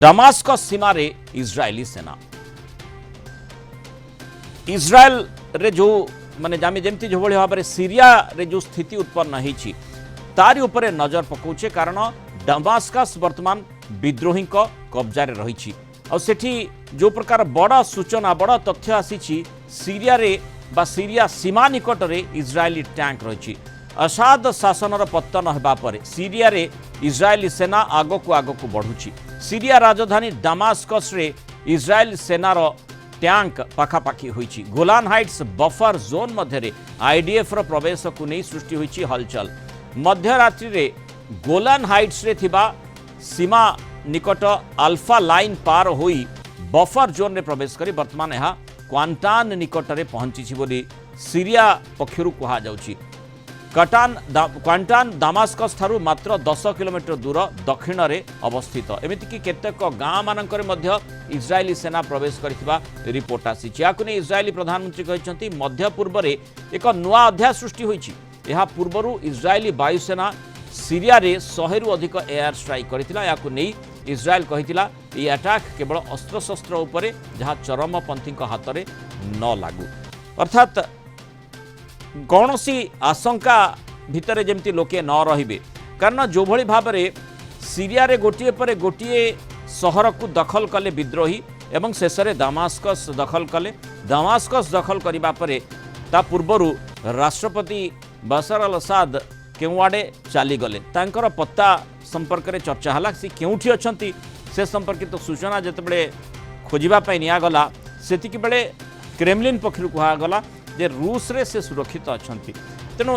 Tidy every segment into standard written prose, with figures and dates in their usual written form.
Damascus सीमारे इज्राएली सेना इज्राएल रे जो माने जामी जेमती जो भाव में सीरिया रे जो स्थिति उत्पन्न होती तारी उपरे नजर पकाउछे कारण दमास्कस वर्तमान विद्रोही कब्जारे रही सेठी जो प्रकार बड़ सूचना बड़ तथ्य आसी सीरिया रे बा सीरिया सीमा निकट रे इज्राएली टैंक रही असाद शासनर पतन होगा पर सीरिया रे इज्राएली सेना आगक बढ़ुची सीरिया राजधानी दमास्कस रे इज्राएल सेनार टैंक पाखापाखि होईची गोलान हाइट्स बफर जोन मध्य आईडीएफ रो प्रवेश को नहीं सृष्टि होईची हलचल मध्यरात्रि रे गोलान हाइट्स रे थिबा सीमा निकट अल्फा लाइन पार होई बफर जोन रे प्रवेश करी वर्तमान यह क्वांटान निकट रे पहुंची बोली सीरिया पक्षरु कहा जाउची क्वांटान दामास्कस ठारू मात्र 10 किलोमीटर दूर दक्षिण रे अवस्थित एमितिकी केतेक गाँ मानकर मध्य इज्राएली सेना प्रवेश करथिबा रिपोर्ट आसी याकुने इज्राएली प्रधानमंत्री कहते मध्य पूर्व रे एक नुआ अध्याय सृष्टि होईची यह पूर्वरु इज्राएली वायुसेना सीरिया रे 100 रु अधिक एयर स्ट्राइक करथिला याकु नै इज्राएल कहिथिला ई अटैक केवल अस्त्र शस्त्र उपरे जहाँ चरमपंथी हाथ में न लागू अर्थात कौनसी आशंका भितर जमती लोके न रहिबे कारण जो भली भाव में सीरिया रे गोटिए पर गोटिए सहर को दखल कले विद्रोही एवं शेष में दमास्कस दखल कले दमास्कस दखल करबा परे ता पूर्वरु राष्ट्रपति बशर अल असाद केउआडे चली गले तांकर पत्ता संपर्क में चर्चा हला सी केउठी अछंती से संपर्कित सूचना जेतेबेले खोजिबा पई निया गला सेतिकी बेले क्रेमलिन पक्षरु कहा गला जे रूस रे से सुरक्षित अछंती तेणु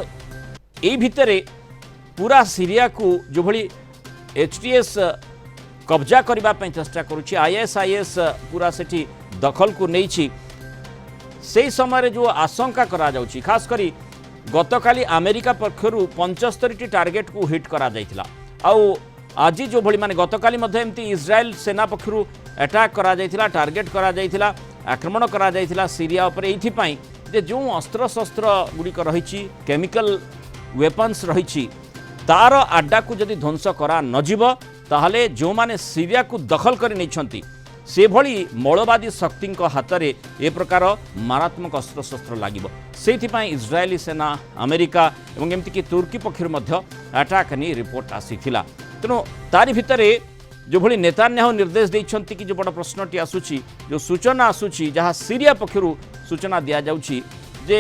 एई भितरे पूरा सीरिया को जो भली एचटीएस कब्जा करबा पई चेष्टा करूची आईएसआईएस पूरा सेठी दखल को नैछि से समय जो आशंका करा जाउची खास करी गतकाली अमेरिका पक्षरु 75 टी टार्गेट को हिट करा जाइथिला आउ आज जो भली माने गतकाली मध्ये एमती इज्राएल सेना पक्षरु अटैक करा जाइथिला टार्गेट करा जाइथिला आक्रमण करा जाइथिला सीरिया ऊपर एथि पई जे जो अस्त्र शस्त्र गुड़िक रही केमिकल वेपन्स रही तार आड्डा को जदि ध्वंस करा नजिब ताहले जो माने सीरिया को दखल कर नहीं से भली मौलवादी शक्ति हाथ में ए प्रकार मारात्मक अस्त्र शस्त्र लगे से इज्राएली सेना अमेरिका और एमतीक तुर्की पक्षर अटैक नहीं रिपोर्ट आसीथिला तेणु तारी भितर जो भली नेतान्याहू निर्देश देइछंती कि जो बड़ प्रश्नटी आसुची जो सूचना आसुची जहाँ सीरिया पक्षरु सूचना दिया जाउची जे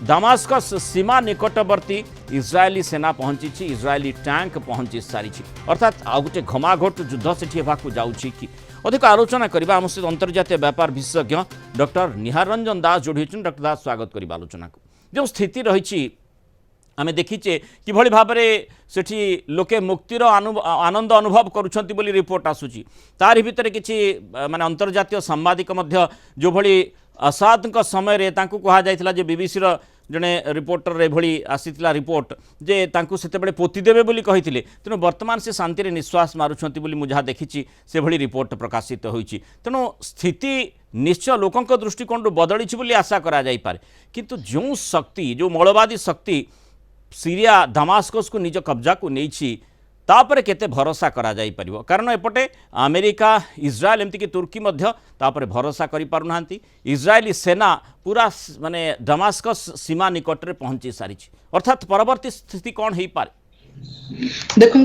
दमास्कस सीमा निकटवर्ती इज्राएली सेना पहुंची इज्राएली टैंक पहुंची सारी अर्थात आ गोटे घमाघोट युद्ध से जाउची कि अधिक आलोचना करबा आम सहित अंतर्जातीय व्यापार विशेषज्ञ डॉक्टर निहार रंजन दास जोड़ी डॉक्टर दास स्वागत करबा आलोचना को जो स्थिति रही आमे देखीचे कि भली भाव में सेठी लोके मुक्तिर आनंद अनुभव करुछंती बोली रिपोर्ट आसुची तारि भितर किछि माने अंतर्जातीय सांबादिक मध्य जो भली असाद समय रे तांकु कहा जाइथिला जे बीबीसी रो जने रिपोर्टर रे भली आसीथिला रिपोर्ट जे तांकु सेतेबेले पोती देबे बोली कहिथिले तेणु वर्तमान से शांति रे निश्वास मारुछंती बोली मुझा देखिछि से भली रिपोर्ट प्रकाशित होईछि तेणु स्थिति निश्चय लोकंक दृष्टिकोण बदलिछि बोली आशा करा जाई पारे किंतु जो शक्ति जो मौलवादी शक्ति सीरिया दमास्कस को निज कब्जा को नहीं तापर केते भरोसा करा जाई परिबो कारण एपटे अमेरिका इज्राएल एमती कि तुर्की मध्य तापर भरोसा करि पारु नांती इज्राएली सेना पूरा माने दमास्कस सीमा निकट रे पहुंची सारी अर्थात परवर्ती स्थिति कौन हो पारे देखु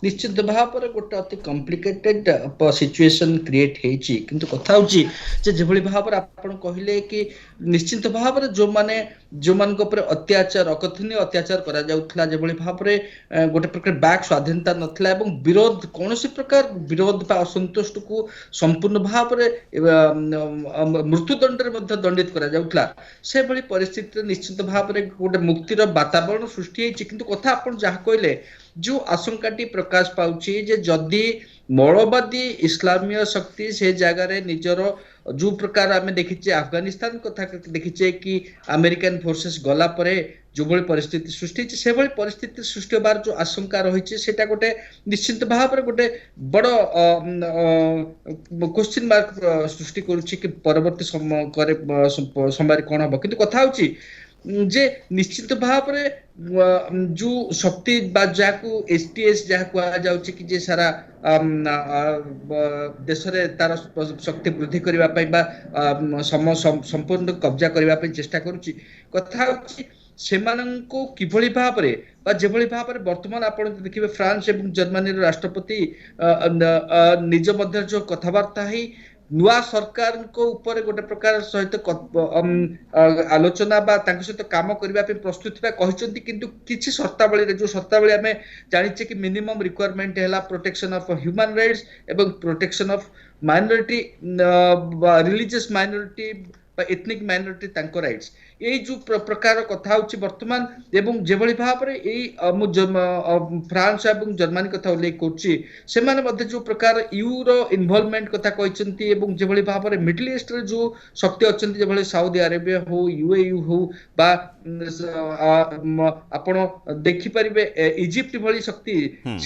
निश्चित भाव में गोटे अति कॉम्प्लिकेटेड सिचुएशन क्रिएट होती किंतु कथा होची जे भली भाव में आपण कहले कि निश्चित भाव में जो मान अत्याचार अकथनीय अत्याचार करा जाउथला जे भली भाव में गोटे प्रकार बाक स्वाधीनता नथला एवं विरोध कौन प्रकार विरोध बा असंतोष को संपूर्ण भाव में मृत्युदंड रे दंडित करा जाउथला से भली परिस्थिति निश्चित भाव में गोटे मुक्तिर वातावरण सृष्टि होती किंतु कथा आपण जहाँ कहले जो आशंकाटी प्रकाश पाउची जे जदि मौलवादी इस्लामीय शक्ति से जगह निजर जो प्रकार आम देखीचे अफगानिस्तान कथा देखीचे कि अमेरिकन फोर्सेस गला परे जो भली परिस्थिति सृष्टि से भली परिस्थिति सृष्टि होबार जो आशंका रही सेटा गोटे निश्चित भाव में गोटे बड़ क्वेश्चन मार्क सृष्टि करुछि कि परवर्ती समय कौन हम किंतु कथा होची ଯେ ନିଶ୍ଚିତ ଭାବରେ ଯୋଉ ଶକ୍ତି ବା ଯାହାକୁ STS ଯାହା କୁହାଯାଉଛି କି ଯେ ସାରା ଦେଶରେ ତାର ଶକ୍ତି ବୃଦ୍ଧି କରିବା ପାଇଁ ବା ସମ୍ପୂର୍ଣ୍ଣ କବ୍ଜା କରିବା ପାଇଁ ଚେଷ୍ଟା କରୁଛି। କଥା ହଉଛି ସେମାନଙ୍କୁ କିଭଳି ଭାବରେ ବା ଯେଭଳି ଭାବରେ ବର୍ତ୍ତମାନ ଆପଣ ଦେଖିବେ ଫ୍ରାନ୍ସ ଏବଂ ଜର୍ମାନୀର ରାଷ୍ଟ୍ରପତି ନିଜ ମଧ୍ୟରେ ଯୋଉ କଥାବାର୍ତ୍ତା ହେଇ ନୂଆ ସରକାରଙ୍କ ଉପରେ ଗୋଟେ ପ୍ରକାର ସହିତ ଆଲୋଚନା ବା ତାଙ୍କ ସହିତ କାମ କରିବା ପାଇଁ ପ୍ରସ୍ତୁତ ଥିବା କହିଛନ୍ତି, କିନ୍ତୁ କିଛି ସର୍ତ୍ତାବଳୀରେ ଯୋଉ ସର୍ତ୍ତାବଳୀ ଆମେ ଜାଣିଛେ କି ମିନିମମ୍ ରିକ୍ୱାରମେଣ୍ଟ ହେଲା ପ୍ରୋଟେକ୍ସନ ଅଫ ହ୍ୟୁମାନ ରାଇଟ୍ସ ଏବଂ protection of minority religious minority বা এথনিক মাইনরিটি তাঙ্ক রাইটস এই যে প্রকার কথা হচ্ছে বর্তমান এবং যেভাবে ভাবে এই ফ্রান্স এবং জর্মানি কথা উল্লেখ করছি সেমানে মধ্যে যে প্রকার ইউর ইনভলভমেন্ট কথা কইছন্তি এবং যেভাবে ভাবে মিডল ইস্টরে যে শক্তি অছন্তি যেভাবে সাউদি আরেবিয়া হো UAE হো বা ଆପଣ ଦେଖିପାରିବେ ଇଜିପ୍ଟ ଭଳି ଶକ୍ତି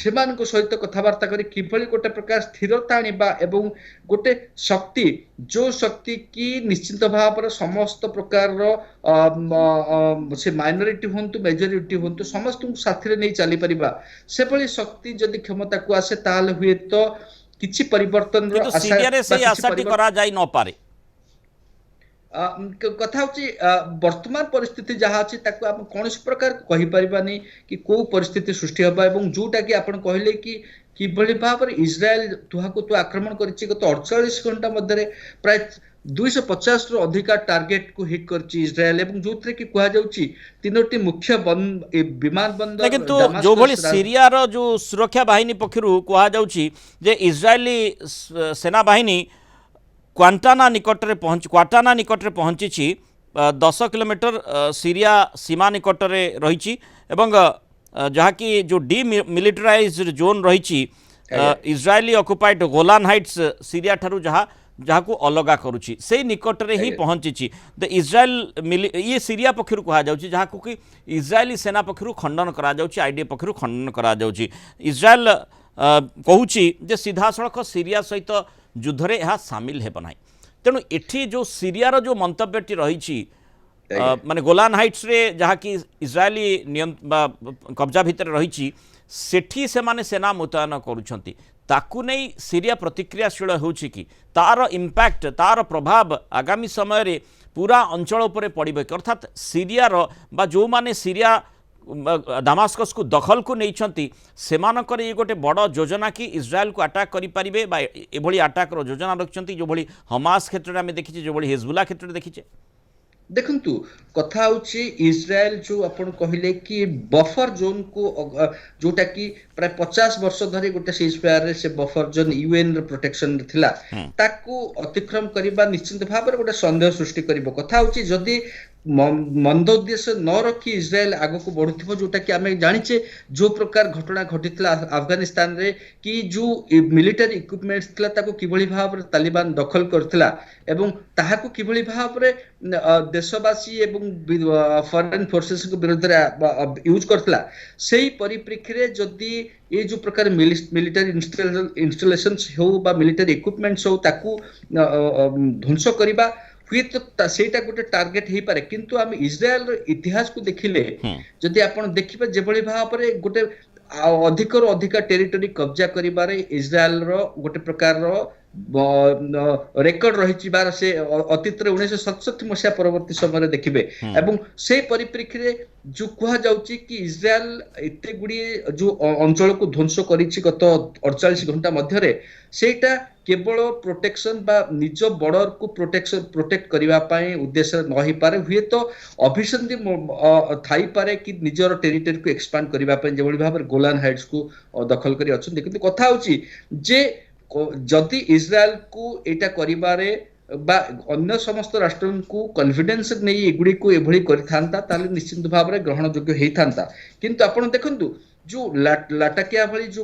ସେମାନଙ୍କ ସହିତ କଥାବାର୍ତ୍ତା କରି କିଭଳି ଗୋଟେ ପ୍ରକାର ସ୍ଥିରତା ଆଣିବା ଏବଂ ଗୋଟେ ଶକ୍ତି ଯୋଉ ଶକ୍ତି କି ନିଶ୍ଚିତ ଭାବରେ ସମସ୍ତ ପ୍ରକାରର ସେ ମାଇନରିଟି ହୁଅନ୍ତୁ ମେଜରିଟି ହୁଅନ୍ତୁ ସମସ୍ତଙ୍କୁ ସାଥିରେ ନେଇ ଚାଲିପାରିବା ସେଭଳି ଶକ୍ତି ଯଦି କ୍ଷମତାକୁ ଆସେ ତାହେଲେ ହୁଏତ କିଛି ପରିବର୍ତ୍ତନର ଆଶାଟି କରାଯାଇ ନପାରେ। କଥା ହଉଛି ବର୍ତ୍ତମାନ ପରିସ୍ଥିତି ଯାହା ଅଛି ତାକୁ ଆମେ କୌଣସି ପ୍ରକାର କହିପାରିବାନି କି କୋଉ ପରିସ୍ଥିତି ସୃଷ୍ଟି ହବ ଏବଂ ଯୋଉଟା କି ଆପଣ କହିଲେ କି କିଭଳି ଭାବରେ ଇସ୍ରାଏଲ ତୁହାକୁ ତୁ ଆକ୍ରମଣ କରିଛି ଗତ 48 ଘଣ୍ଟା ମଧ୍ୟରେ ପ୍ରାୟ 250 ରୁ ଅଧିକା ଟାର୍ଗେଟ କୁ ହିଟ୍ କରିଛି ଇସ୍ରାଏଲ ଏବଂ ଯୋଉଥିରେ କି କୁହାଯାଉଛି 3ଟି ମୁଖ୍ୟ ବିମାନ ବନ୍ଦର କିନ୍ତୁ ଯୋଉଭଳି ସିରିଆର ଯୋଉ ସୁରକ୍ଷା ବାହିନୀ ପକ୍ଷରୁ କୁହାଯାଉଛି ଯେ ଇସ୍ରାଏଲି ସେନାବାହିନୀ क्वाटाना निकटरे पहुंची 10 किलोमीटर सीरिया सीमा निकटरे रही जहाँकि जो डीमिलिटराइज्ड जोन रही Israeli occupied Golan Heights Syria ठारू जहाँ को अलगा करुच्ची से निकटरे ही पहुंची द इजराइल ये सीरिया पक्षर कह जहाँ को कि इजरायली सेना पक्षर खंडन करा IDF पक्षर खंडन करा इजराइल कहूँ जे सीधा सड़क सीरिया सहित युद्धरे यह सामिल हेब ना तेणु एठी जो सीरियार जो मंतव्यटी रही माने गोलान हाइट्स रे जहाँ कि इजरायली कब्जा भितर रही सेठी से माने सेना मुतयन करुछंती ताकू नहीं सीरिया प्रतिक्रियाशील होउछि कि तार इम्पैक्ट तार प्रभाव आगामी समय रे पूरा अंचल उपरे पड़िबे अर्थात सीरियार बा जो माने सीरिया दामास्कस को दखल को नहीं सेमानकर ये गोटे बड़ योजना कि इजराइल को अटैक करें एभली अटैक योजना रखिंट जो भली हमास क्षेत्र में देखीचे जो भली हिजबुल्ला क्षेत्र में देखीचे देखंतु कथा होची इजराइल जो आपण कहले कि बफर जोन को जोटा कि प्राय 50 वर्ष धरि गोटे सीजफायर रे से बफर जोन UN रे प्रोटेक्शन रे थिला ताकू अतिक्रम करिबा निश्चित भाव रे गोटे संदेह सृष्टि करिवो कथा होची जदी मंद उद्देश्य न रखी इजराइल आग को बढ़ुथिबो जोटा कि आमे जानिचे जो प्रकार घटना घटितला अफगानिस्तान रे कि जो मिलिटरी इक्विपमेंट्स थिला ताको किभली भाव रे तालिबान दखल करथिला एवं ताहाको किभली भाव रे देशवासी एवं फॉरेन फोर्सेस को विरुद्ध यूज करथिला सेही परिप्रेक्षी रे जदी ये जो प्रकार मिलिटरी इंस्टॉलेशंस हो बा मिलिटरी इक्विपमेंट्स हो ताकू ध्वंस करिबा हुए तो सेटा गोटे टार्गेट हो पारे किंतु आम इजराइल इतिहास को देखिले जदि आपण देखिबे जेभली भाव रे गोटे अधिक रो अधिक टेरिटरी कब्जा करिबारे इजराइल रो गोटे प्रकार रो रेकर्ड रही बार से अतीत 1967 मसीहा परवर्ती समय देखिबे एवं से परिप्रेक्षी रे जो कहा जाउची कि इजराइल एते गुडी जो अंचल को ध्वंस करिछि गत 48 घंटा मध्य रे सेटा केवल प्रोटेक्शन बा निज बॉर्डर को प्रोटेक्ट करबा पई उद्देश्य न ही पारे हुए तो अभिसंधि थाई पारे कि निजर टेरिटरी को एक्सपांड करबा पई जेबोली भाबर गोलान हाइट्स को दखल करी अछन किंतु कथा होची जे जदि इजराइल को एटा करिबारे बा अन्य समस्त राष्ट्र को कॉन्फिडेंस नहीं एगुडी को एभली करिथांता ताले निश्चित भाव रे ग्रहण योग्य हेइथांता किंतु आपण देखंतु जो लाटाकिया भली जो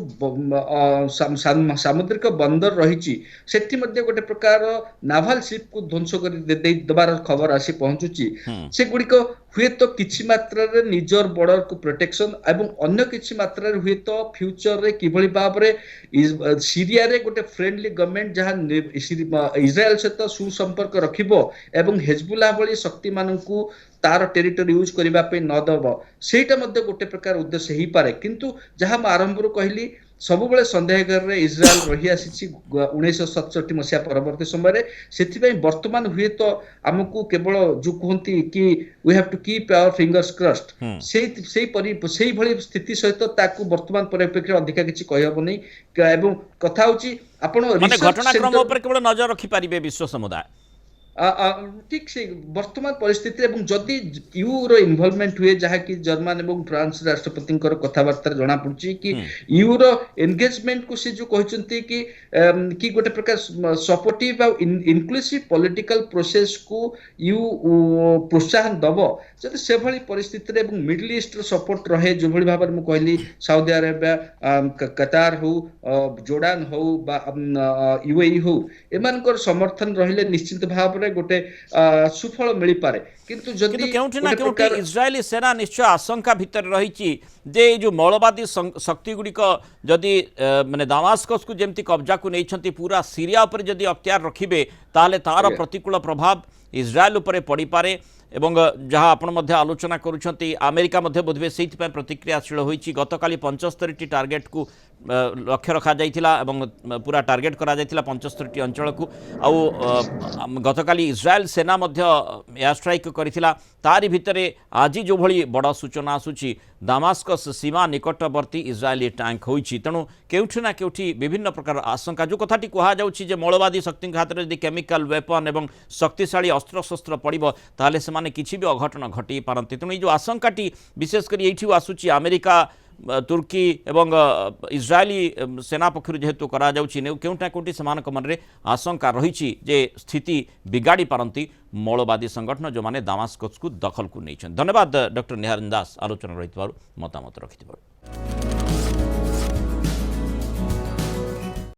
सामुद्रिक बंदर रही सेठी मध्य गोटे प्रकार नाभाल शिप को ध्वंस कर देबार खबर आसी पहुंचुची से गुड़िक हुए तो किछि मात्रा निजर बॉर्डर को प्रोटेक्शन एवं अन्य किछि मात्रा हुए तो फ्यूचर रे किभली भाव में सीरिया रे गोटे फ्रेंडली गवर्नमेंट जहाँ इज्राएल सहित सुसंपर्क रखिबो एवं हेजबुल्लाह भली शक्ति माननकु तार टेरिटोरी यूज करबा पे न दब सेटा मध्ये गोटे प्रकार उद्देश्य ही पारे किंतु जहाँ मैं आरंभ रू कहली सबुबले संदेह घर इज्राएल रही आसी 1967 मसीहा परवर्ती समय से वर्तमान हुए तो आमको केवल जो कहती कि we have to keep our fingers crossed से भली स्थिति सहित ताकू वर्तमान परिप्रेक्षी अधिका किछि कहब नै एवं कथा होची आपण माने घटनाक्रम ऊपर केवल नजर रखि पारिबे विश्व समुदाय ठीक से वर्तमान परिस्थिति जदि यूर इनवॉल्वमेंट हुए जहाँ कि जर्मन एवं फ्रांस राष्ट्रपति कथबार्ता जना पड़ी कि यूर एंगेजमेंट को से जो कहते कि गोटे प्रकार सपोर्टिव इनक्लूसिव पॉलिटिकल प्रोसेस को यू प्रोत्साहन दब जब से भली परिस्थिति मिडिल ईस्ट सपोर्ट रहे जो भली भाव में कहली सऊदी अरेबिया कतार हो जोर्डान हो यूएई हो एमानकर समर्थन रहिले निश्चित भाव गोटे सुफल मिल पारे किंतु जदि केउठी ना केउठी इजरायली सेना निश्चय आशंका भितर रही जे जो मौलवादी शक्ति गुड़िक जदि माने दामास्कस को जेमती कब्जा को नहीं पूरा सीरिया उपर जदि अख्तियार रखिबे ताले तार प्रतिकूल प्रभाव इजरायल उपरे पड़ी पारे एवं जहाँ आपण मध्य आलोचना करुछंती अमेरिका मध्य बोधवे सेइथिपय प्रतिक्रियाशील होईची गतकाली 75 टार्गेट को लक्ष्य रखा जाइथिला एवं पूरा टार्गेट करा जाइथिला 75 अंचल को आउ गतकाली इजरायल सेना मध्य एयर स्ट्राइक करिथिला तारी भितरे आज जो भली बड़ सूचना आसुची दामास्कस सीमा निकटवर्ती इजरायली टैंक होईची तेणु केउठी ना केउठी विभिन्न प्रकार आशंका जो कथाटी कहा जाउची जे मौलवादी शक्ति हाथ में यदि केमिकल वेपन एवं शक्तिशाली अस्त्र शस्त्र पड़ो ताले से माने किछि भी अघटन घटी पारंती तेणु जो आशंकाटी विशेषकर ये आसूची अमेरिका तुर्की एवं इजरायली सेना पक्षर जेहेतु करा जाउची केउटा कोटी समानक मन रे आशंका रही जे स्थिति बिगाड़ी पारंती मौलवादी संगठन जो माने दामास्कस को दखल को नहीं। धन्यवाद डॉक्टर निहारिन दास आलोचना रही मतामत रखि।